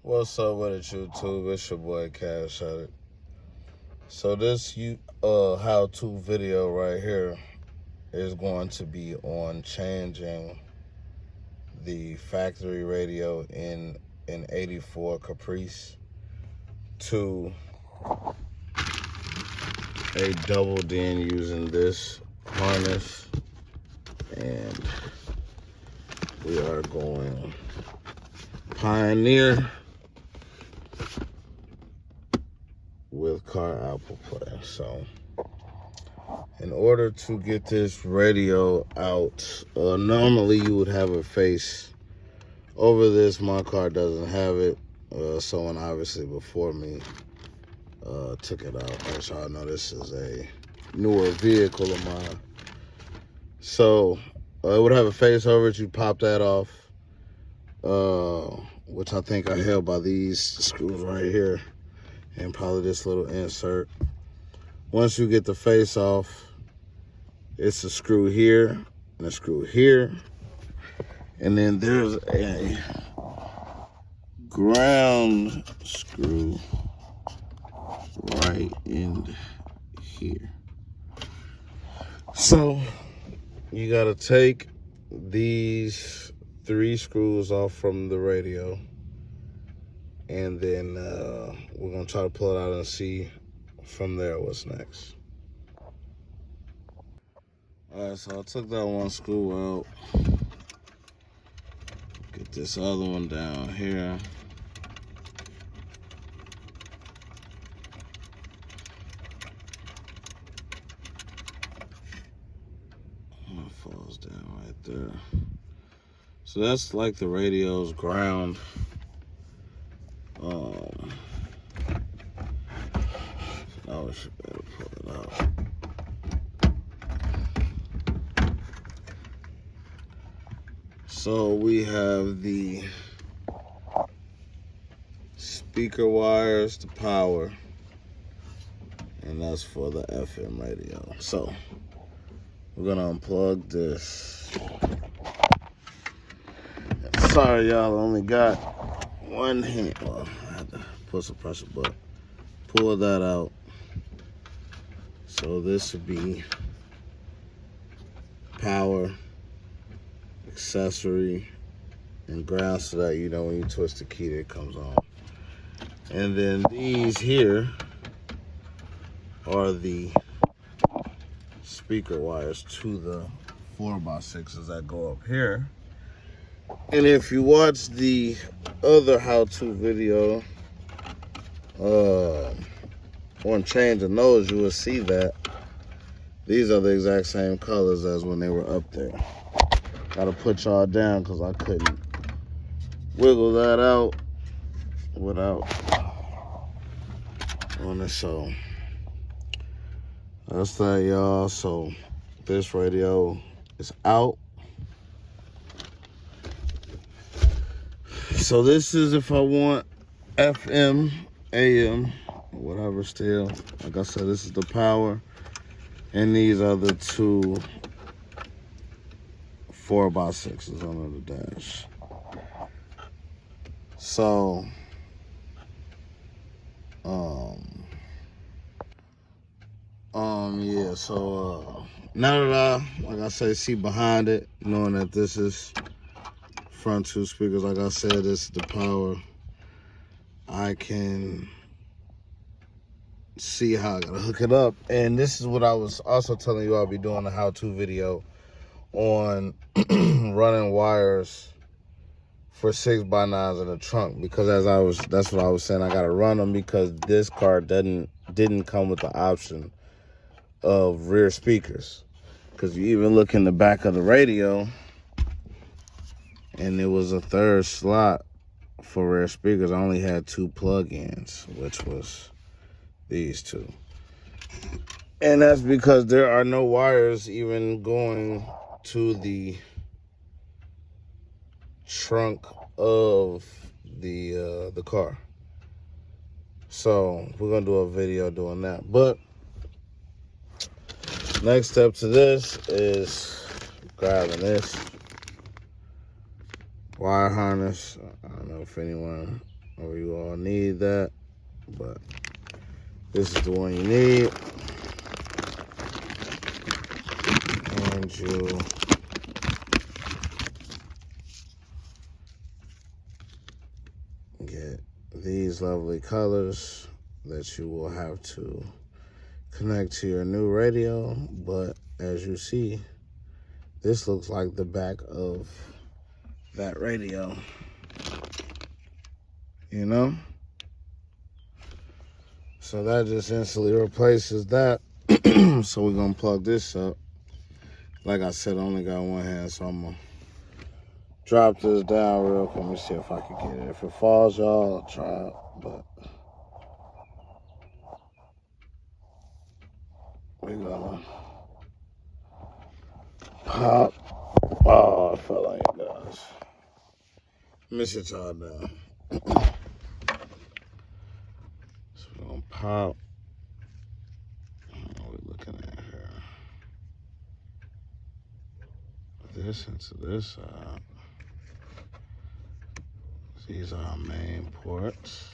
What's up with it, YouTube? It's your boy Cash at it. So this how-to video right here is going to be on changing the factory radio in an 84 Caprice to a double DIN using this harness, and we are going Pioneer with car output play. So in order to get this radio out, normally you would have a face over this. My car doesn't have it. Someone obviously before me took it out. As y'all know, this is a newer vehicle of mine. So it would have a face over it. You pop that off, which I think are held by these screws right here and probably this little insert. Once you get the face off, it's a screw here and a screw here, and then there's a ground screw right in here. So you gotta take these 3 screws off from the radio, and then we're gonna try to pull it out and see from there what's next. All right, so I took that one screw out. Get this other one down here. It falls down right there. So that's like the radio's ground. Now we should be able to pull it out. So we have the speaker wires to power, and that's for the FM radio. So we're gonna unplug this. Sorry, y'all, I only got one hand. Well, I had to put some pressure, but pull that out. So this would be power, accessory, and ground, so that you know when you twist the key that it comes on. And then these here are the speaker wires to the 4x6s that go up here. And if you watch the other how-to video on changing those, you will see that these are the exact same colors as when they were up there. Gotta put y'all down because I couldn't wiggle that out without on it. So that's that, y'all. So this radio is out. So this is if I want FM, AM, whatever still. Like I said, this is the power, and these are the 2 4x6s under the dash. So yeah, so now that I, like I say, see behind it, knowing that this is front 2 speakers, like I said, this is the power, I can see how I gotta hook it up. And this is what I was also telling you I'll be doing a how-to video on running wires for 6x9s in the trunk, because that's what I was saying, I gotta run them because this car didn't come with the option of rear speakers. Because you even look in the back of the radio, and there was a 3rd slot for rear speakers. I only had 2 plug-ins, which was these 2. And that's because there are no wires even going to the trunk of the car. So we're gonna do a video doing that. But next step to this is grabbing this wire harness. I don't know if anyone or you all need that, but this is the one you need. And you get these lovely colors that you will have to connect to your new radio. But as you see, this looks like the back of that radio, you know? So that just instantly replaces that. So we're gonna plug this up. Like I said, I only got one hand, so I'm gonna drop this down real quick. Let me see if I can get it. If it falls, y'all, I'll try it, but we're gonna pop. Oh, I fell on you guys. Let me sit y'all down. So we're gonna pop. What are we looking at here? This into this side. These are our main ports.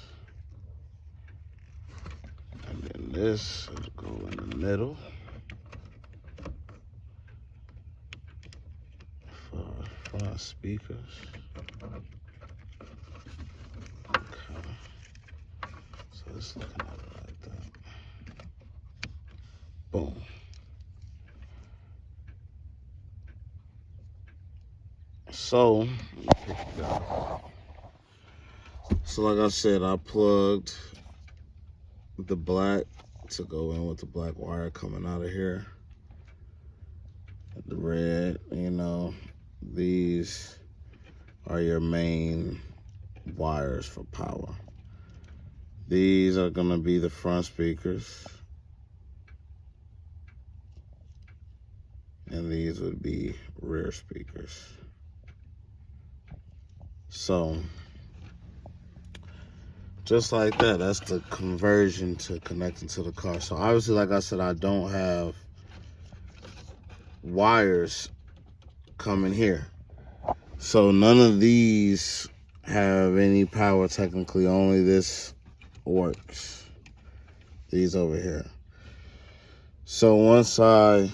And then this will go in the middle for front speakers. Okay. So it's looking at it like that. Boom. So, let me pick it up. So like I said, I plugged the black to go in with the black wire coming out of here. The red, you know, these are your main wires for power. These are gonna be the front speakers. And these would be rear speakers. So, just like that, that's the conversion to connecting to the car. So obviously, like I said, I don't have wires coming here. So none of these have any power technically, only this works. These over here. So once I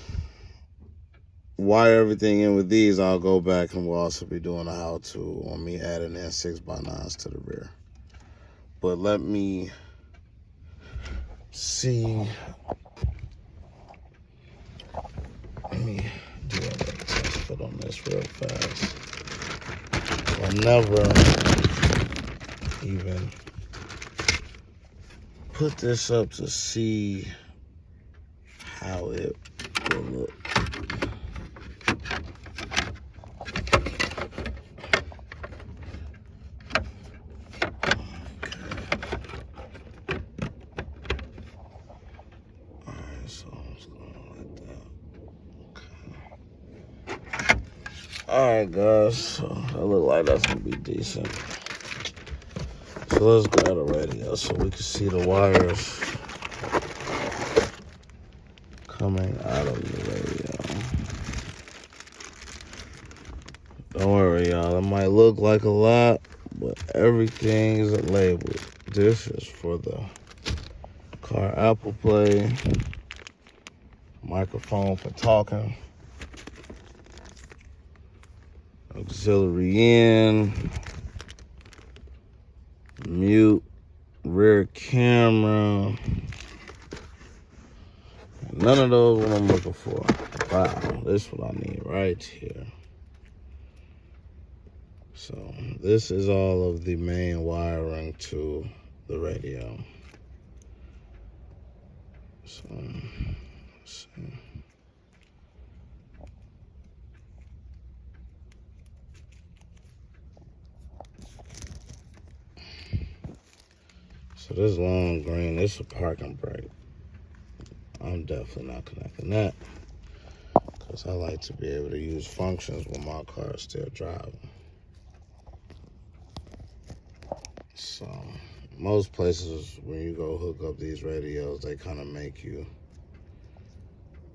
wire everything in with these, I'll go back and we'll also be doing a how-to on me adding in 6x9s to the rear. But let me see. Let me do a test fit on this real fast. I'll never even put this up to see how it will look. Alright guys, so that look like that's gonna be decent. So let's grab the radio so we can see the wires coming out of the radio. Don't worry y'all, it might look like a lot, but everything is labeled. This is for the car Apple Play, microphone for talking, auxiliary in, mute, rear camera. None of those what I'm looking for. Wow, this is what I need right here. So this is all of the main wiring to the radio. So let's see. So this long green, this is a parking brake. I'm definitely not connecting that because I like to be able to use functions when my car is still driving. So most places when you go hook up these radios, they kind of make you,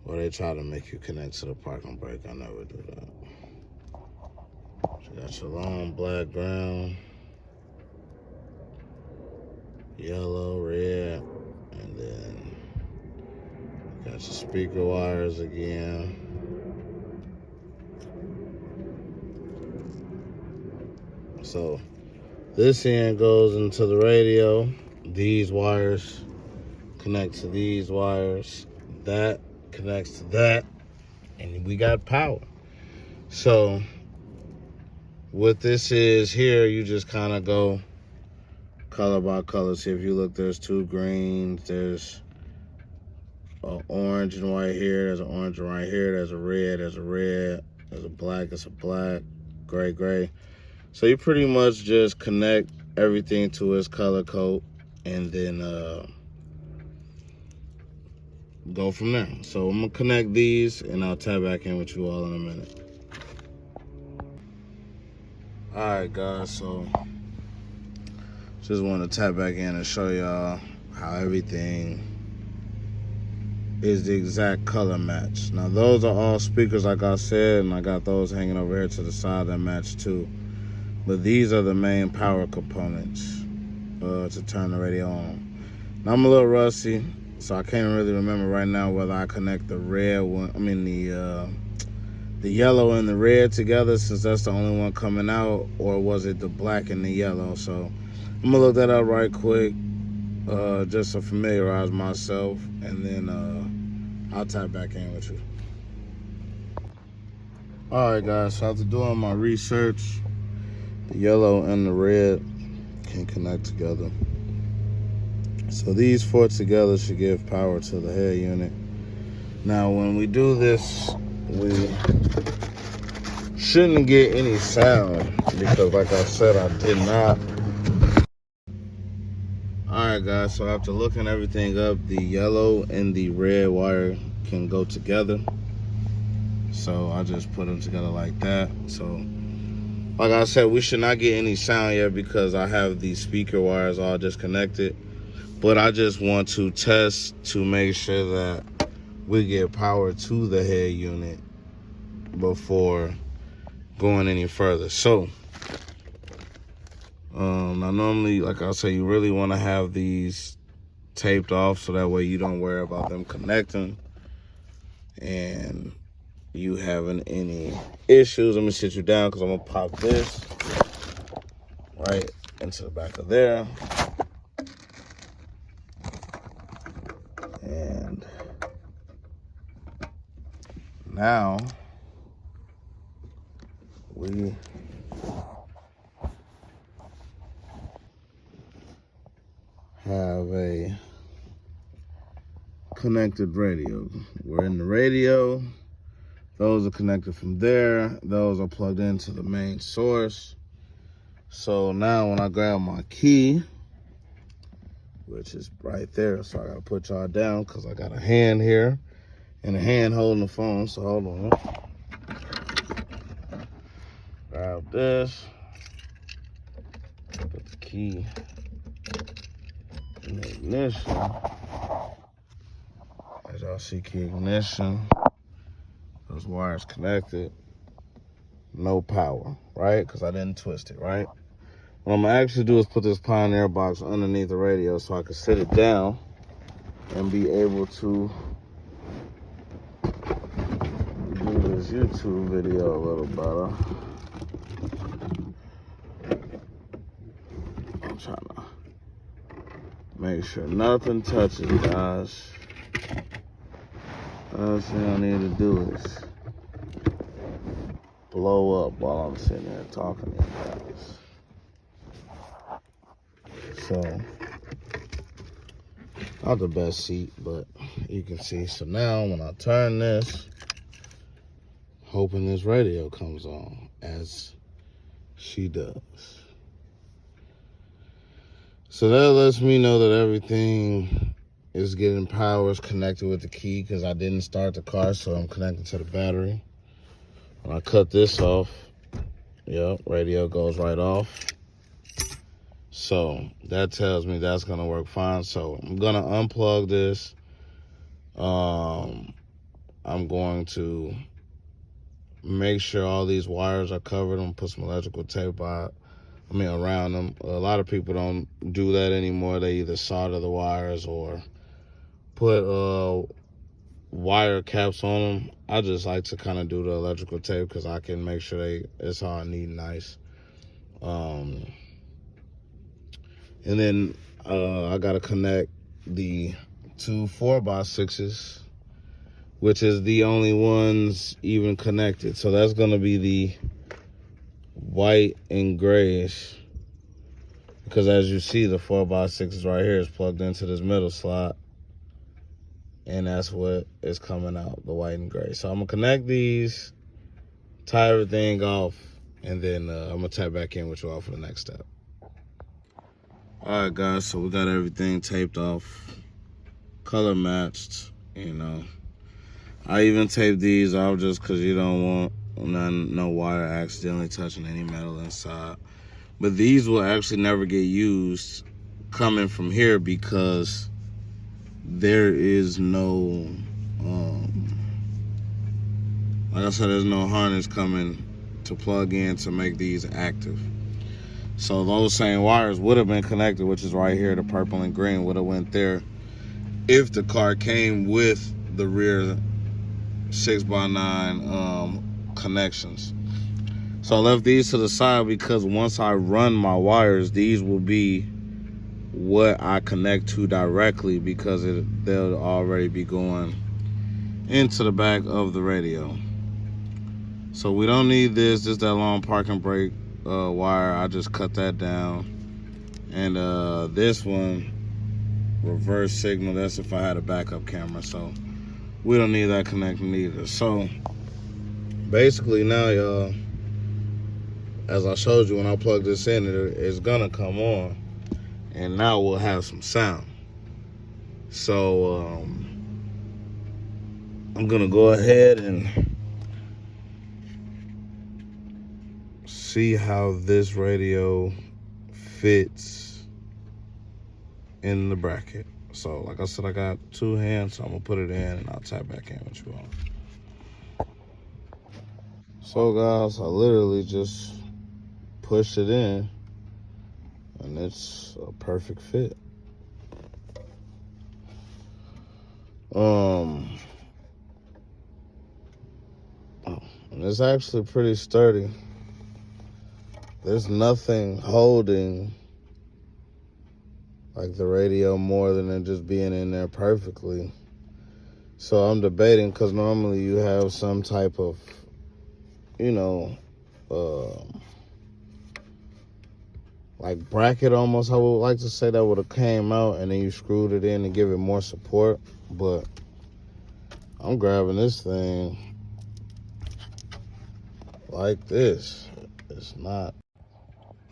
or they try to make you connect to the parking brake. I never do that. So you got your long black ground. speaker wires again. So this end goes into the radio. These wires connect to these wires. That connects to that. And we got power. So what this is here, you just kind of go color by color. See, if you look, there's two greens. There's an orange and white here. There's an orange and right here. There's a red. There's a red. There's a black. It's a black. Gray, gray. So you pretty much just connect everything to its color code and then go from there. So I'm gonna connect these and I'll tap back in with you all in a minute. All right, guys, so just want to tap back in and show y'all how everything is the exact color match. Now those are all speakers, like I said, and I got those hanging over here to the side that match too. But these are the main power components to turn the radio on. Now I'm a little rusty, so I can't really remember right now whether I connect the red one, the yellow and the red together, since that's the only one coming out, or was it the black and the yellow? So I'm gonna look that up right quick, just to familiarize myself, and then I'll tap back in with you. All right, guys, so after doing my research, the yellow and the red can connect together. So these four together should give power to the head unit. Now, when we do this, we shouldn't get any sound because, like I said, I did not. All right, guys, so after looking everything up, the yellow and the red wire can go together. So I just put them together like that. So like I said, we should not get any sound yet because I have these speaker wires all disconnected. But I just want to test to make sure that we get power to the head unit before going any further. So, now normally, like I say, you really want to have these taped off so that way you don't worry about them connecting and you having any issues. Let me sit you down because I'm going to pop this right into the back of there. And now we have a connected radio. We're in the radio. Those are connected from there. Those are plugged into the main source. So now when I grab my key, which is right there, so I gotta put y'all down because I got a hand here and a hand holding the phone, so hold on. Grab this, put the key in the ignition. As y'all see, key ignition, those wires connected, no power, right? Because I didn't twist it, right? What I'm gonna actually do is put this Pioneer box underneath the radio so I can sit it down and be able to do this YouTube video a little better. I'm trying to make sure nothing touches, guys. All I need to do is blow up while I'm sitting there talking to you guys. So, not the best seat, but you can see. So now when I turn this, hoping this radio comes on, as she does. So that lets me know that everything is getting power, is connected with the key, because I didn't start the car, so I'm connected to the battery. When I cut this off, yep, radio goes right off. So that tells me that's gonna work fine. So I'm gonna unplug this. I'm going to make sure all these wires are covered. I'm gonna put some electrical tape around them. A lot of people don't do that anymore. They either solder the wires or put wire caps on them. I just like to kind of do the electrical tape because I can make sure it's all neat and nice. And then I gotta connect the two 4x6s, which is the only ones even connected. So that's gonna be the white and grayish, because as you see, the 4x6 right here is plugged into this middle slot, and that's what is coming out, the white and gray. So I'm gonna connect these, tie everything off, and then I'm gonna tap back in with you all for the next step. All right, guys, so we got everything taped off, color matched, you know. I even taped these off just because you don't want no wire accidentally touching any metal inside. But these will actually never get used coming from here because there is no, like I said, there's no harness coming to plug in to make these active. So those same wires would have been connected, which is right here, the purple and green would have went there if the car came with the rear 6x9 connections. So I left these to the side because once I run my wires, these will be what I connect to directly because they'll already be going into the back of the radio. So we don't need this, just that long parking brake wire. I just cut that down. And this one, reverse signal, that's if I had a backup camera. So we don't need that connecting either. So basically now, y'all, as I showed you when I plugged this in, it's gonna come on, and now we'll have some sound. So I'm gonna go ahead and see how this radio fits in the bracket. So like I said, I got two hands, so I'm gonna put it in and I'll tap back in with you all. So guys, I literally just pushed it in and it's a perfect fit. And it's actually pretty sturdy. There's nothing holding like the radio more than it just being in there perfectly. So I'm debating, because normally you have some type of, you know, like bracket almost, I would like to say, that would have came out and then you screwed it in to give it more support. But I'm grabbing this thing like this. It's not.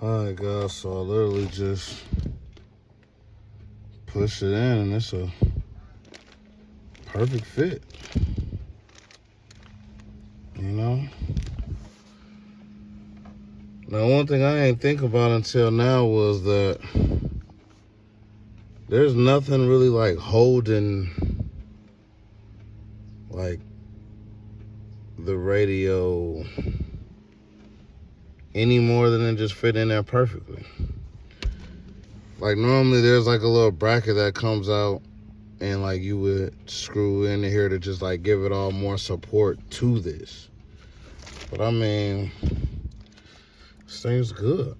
All right, guys, so I literally just push it in and it's a perfect fit, you know. Now, one thing I ain't think about until now was that there's nothing really like holding like the radio any more than it just fit in there perfectly. Like normally there's like a little bracket that comes out and like you would screw in here to just like give it all more support to this. But I mean, this thing's good.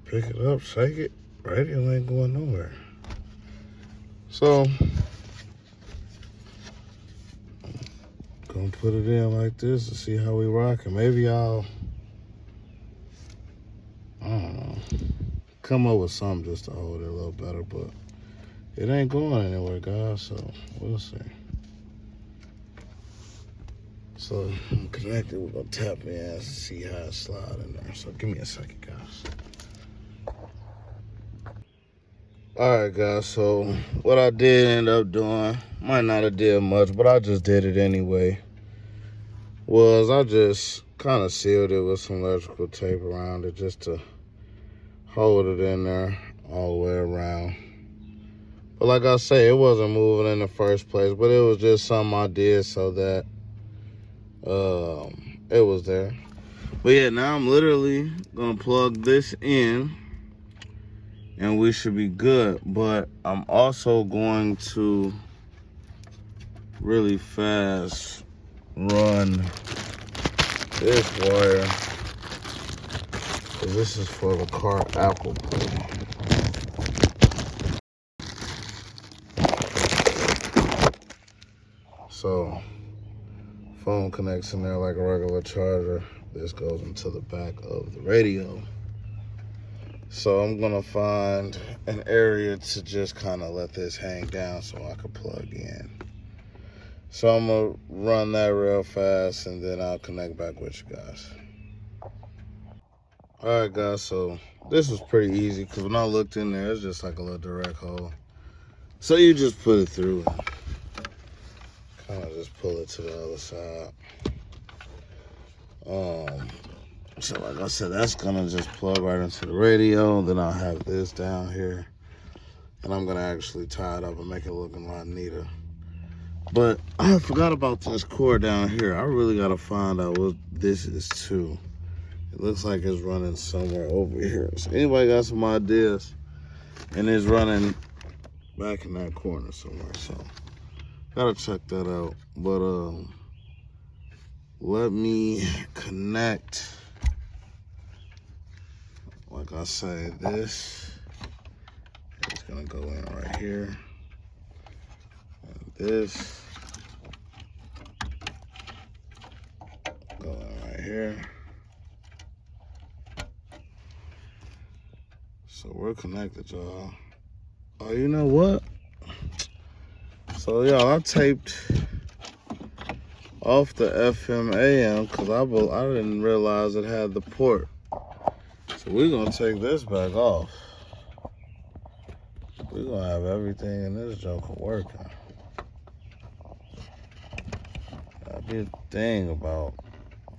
Pick it up, shake it, radio ain't going nowhere. So, gonna put it in like this to see how we rock, and maybe I don't know, come up with something just to hold it a little better, but it ain't going anywhere, guys, so we'll see. So I'm connected, we're gonna tap in and see how it slides in there. So give me a second, guys. All right, guys, so what I did end up doing, might not have did much, but I just did it anyway, was I just kind of sealed it with some electrical tape around it just to hold it in there all the way around. But like I say, it wasn't moving in the first place, but it was just something I did so that it was there. But yeah, now I'm literally gonna plug this in and we should be good. But I'm also going to really fast run this wire, because this is for the car Apple Play. So phone connects in there like a regular charger. This goes into the back of the radio. So I'm gonna find an area to just kind of let this hang down so I can plug in. So I'm gonna run that real fast and then I'll connect back with you guys. All right, guys, so this was pretty easy because when I looked in there, it's just like a little direct hole. So you just put it through and kind of just pull it to the other side. So like I said, that's gonna just plug right into the radio. Then I'll have this down here, and I'm gonna actually tie it up and make it look a lot neater. But I forgot about this cord down here. I really gotta find out what this is too. It looks like it's running somewhere over here. So anybody got some ideas? And it's running back in that corner somewhere. So gotta check that out. But let me connect. Like I say, this is gonna go in right here. And this go in right here. So we're connected, y'all. Oh, you know what? So y'all, I taped off the FM AM because I didn't realize it had the port. So we're gonna take this back off. We're gonna have everything in this joker working. That'd be the thing about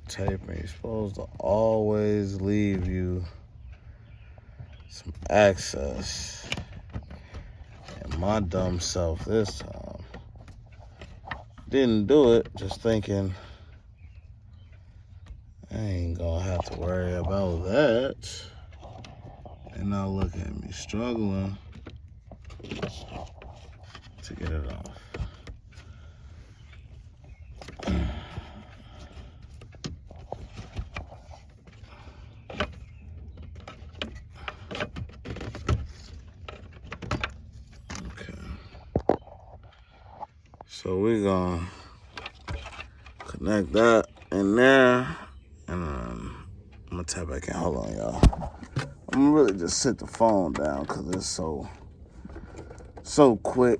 taping. You're supposed to always leave you some access. And my dumb self this time didn't do it, just thinking I ain't gonna have to worry about that. And now look at me struggling to get it off. So we're gonna connect that in there, and I'm gonna tap back in. Hold on, y'all. I'm gonna really just sit the phone down because it's so quick.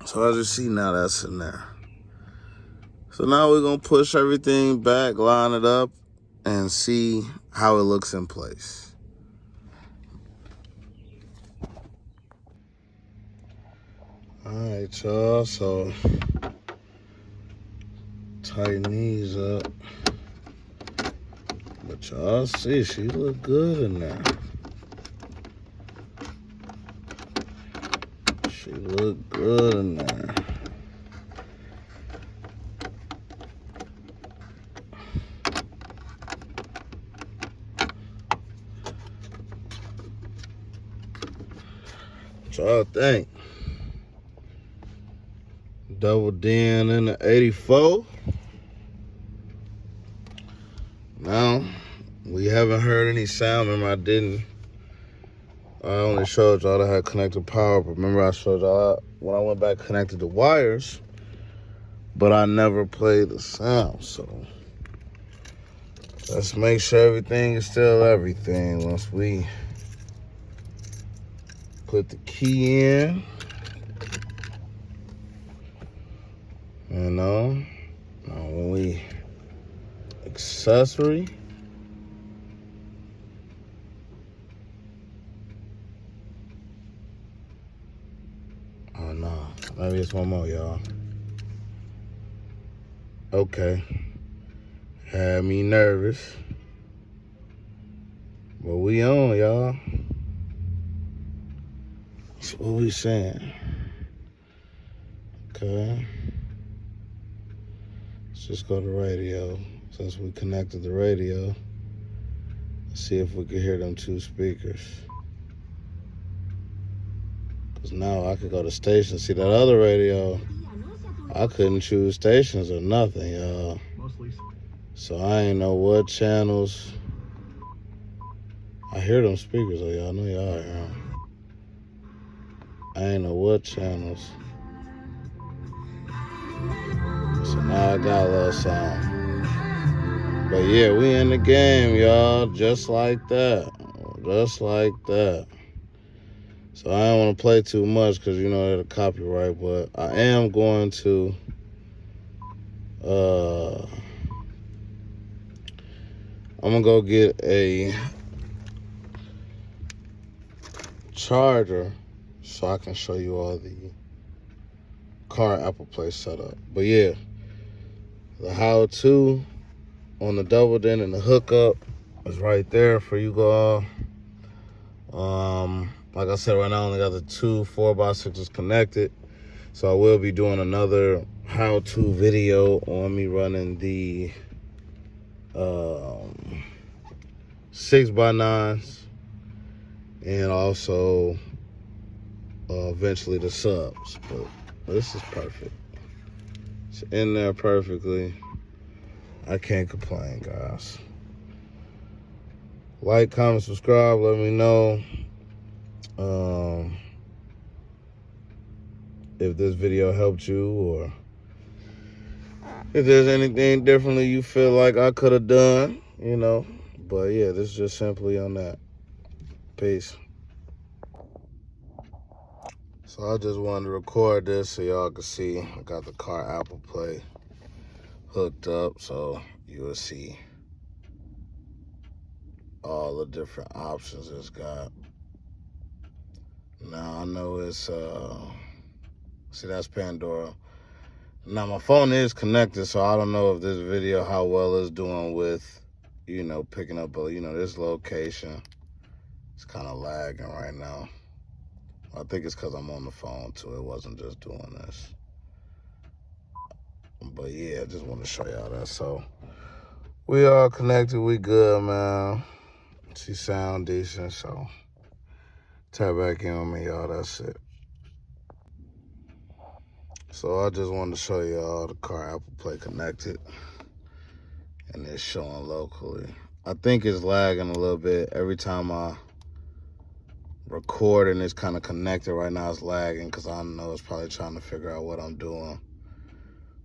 So as you see now, that's in there. So now we're gonna push everything back, line it up, and see how it looks in place. All right, y'all, so tighten these up. But y'all see, she look good in there. She look good in there. What y'all think? Double DN in the 84. Now, we haven't heard any sound. Remember, I only showed y'all that I had connected power, but remember I showed y'all when I went back connected the wires, but I never played the sound. So let's make sure everything is still everything once we put the key in. You know, now when we accessory. Oh no, maybe it's one more, y'all. Okay, had me nervous, but we on, y'all. That's what we saying. Okay, let's just go to radio. Since we connected the radio, let's see if we can hear them two speakers. Because now I could go to station, see that other radio. I couldn't choose stations or nothing, y'all. So I ain't know what channels. I hear them speakers, though, y'all. I know y'all hear them. I ain't know what channels. So now I got a little something. But yeah, we in the game, y'all. Just like that. Just like that. So I don't want to play too much because, you know, it'll copyright. But I am going to... I'm going to go get a charger so I can show you all the car Apple Play setup. But yeah, the how-to on the double din and the hookup is right there for you all. Like I said, right now I only got the two 4x6s connected. So I will be doing another how-to video on me running the 6x9s and also eventually the subs. But this is perfect. It's in there perfectly. I can't complain, guys. Like, comment, subscribe. Let me know if this video helped you or if there's anything differently you feel like I could have done, you know. But yeah, this is just simply on that. Peace. So I just wanted to record this so y'all can see I got the car Apple Play hooked up, so you will see all the different options it's got. Now I know it's see, that's Pandora. Now my phone is connected, so I don't know if this video how well it's doing with, you know, picking up, you know, this location. It's kind of lagging right now. I think it's because I'm on the phone too. It wasn't just doing this. But yeah, I just want to show y'all that. So we are connected. We good, man. She sound decent, so tap back in with me, y'all. That's it. So I just wanted to show y'all the car Apple Play connected, and it's showing locally. I think it's lagging a little bit every time I record, and it's kind of connected right now. It's lagging because I know it's probably trying to figure out what I'm doing.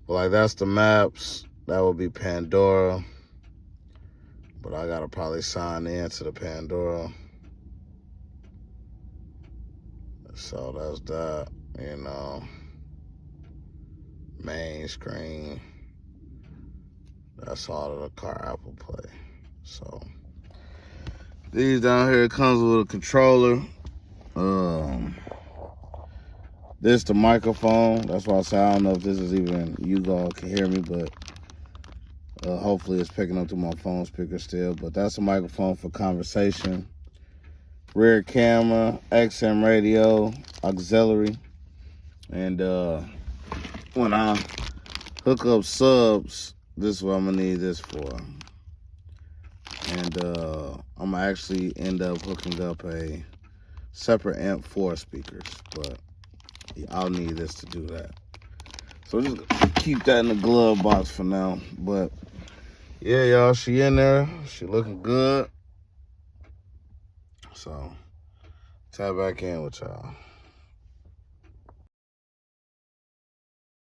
But like, that's the maps. That would be Pandora. But I gotta probably sign in to the Pandora. So that's that, you know. Main screen. That's all of the car Apple Play. So these down here, it comes with a controller. This the microphone. That's why I say I don't know if this is even you all can hear me, but hopefully it's picking up through my phone speaker still. But that's a microphone for conversation. Rear camera, XM radio, auxiliary, and when I hook up subs, this is what I'm gonna need this for. And I'm gonna actually end up hooking up a separate amp for speakers, but I'll need this to do that. So just keep that in the glove box for now. But yeah, y'all, she in there. She looking good. So tap back in with y'all.